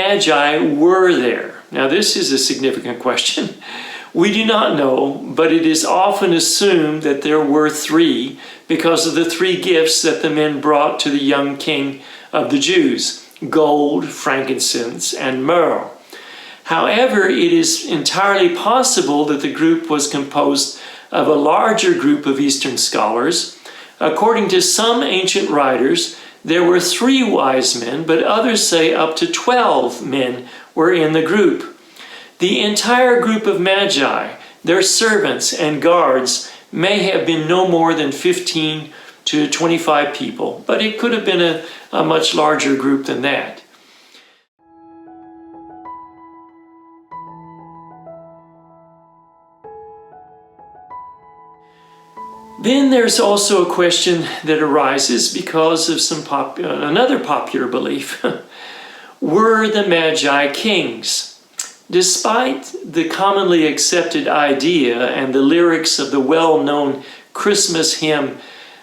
Magi were there? Now, this is a significant question. We do not know, but it is often assumed that there were three because of the three gifts that the men brought to the young king of the Jews: gold, frankincense, and myrrh. However, it is entirely possible that the group was composed of a larger group of Eastern scholars. According to some ancient writers, there were 3 wise men, but others say up to 12 men were in the group. The entire group of Magi, their servants and guards, may have been no more than 15 to 25 people, but it could have been a much larger group than that. Then there's also a question that arises because of another popular belief. Were the Magi kings? Despite the commonly accepted idea and the lyrics of the well-known Christmas hymn,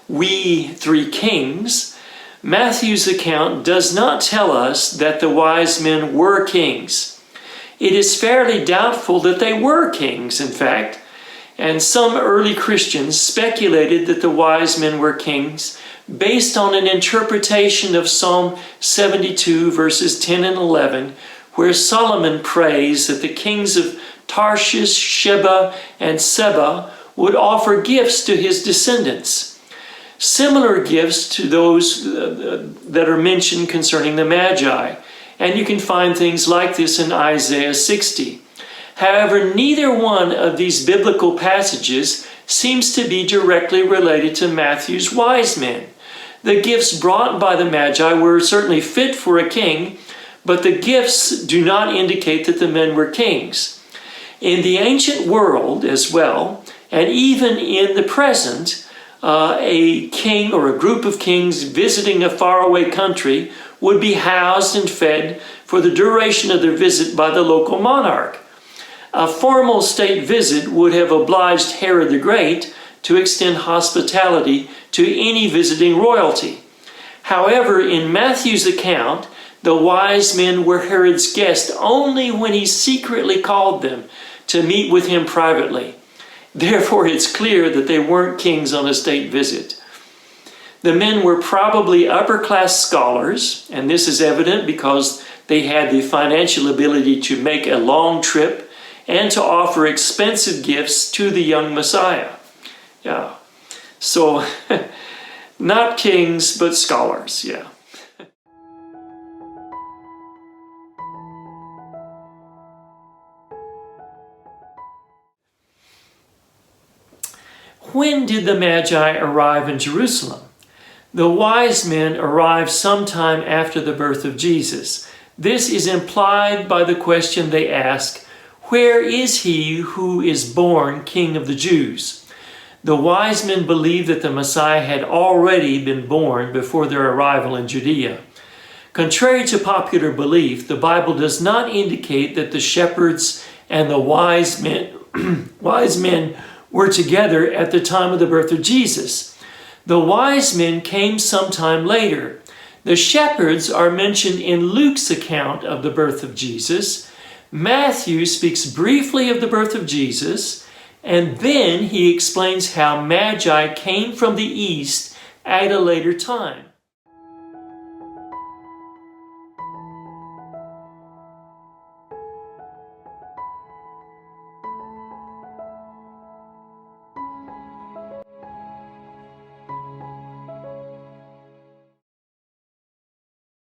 "We Three Kings," Matthew's account does not tell us that the wise men were kings. It is fairly doubtful that they were kings, in fact. And some early Christians speculated that the wise men were kings based on an interpretation of Psalm 72 verses 10 and 11, where Solomon prays that the kings of Tarshish, Sheba, and Seba would offer gifts to his descendants. Similar gifts to those that are mentioned concerning the Magi. And you can find things like this in Isaiah 60. However, neither one of these biblical passages seems to be directly related to Matthew's wise men. The gifts brought by the Magi were certainly fit for a king, but the gifts do not indicate that the men were kings. In the ancient world as well, and even in the present, a king or a group of kings visiting a faraway country would be housed and fed for the duration of their visit by the local monarch. A formal state visit would have obliged Herod the Great to extend hospitality to any visiting royalty. However, in Matthew's account, the wise men were Herod's guests only when he secretly called them to meet with him privately. Therefore, it's clear that they weren't kings on a state visit. The men were probably upper-class scholars, and this is evident because they had the financial ability to make a long trip and to offer expensive gifts to the young Messiah. Yeah. So, not kings, but scholars, yeah. When did the Magi arrive in Jerusalem? The wise men arrived sometime after the birth of Jesus. This is implied by the question they ask, "Where is he who is born King of the Jews?" The wise men believed that the Messiah had already been born before their arrival in Judea. Contrary to popular belief, the Bible does not indicate that the shepherds and the wise men were together at the time of the birth of Jesus. The wise men came sometime later. The shepherds are mentioned in Luke's account of the birth of Jesus. Matthew speaks briefly of the birth of Jesus, and then he explains how Magi came from the east at a later time.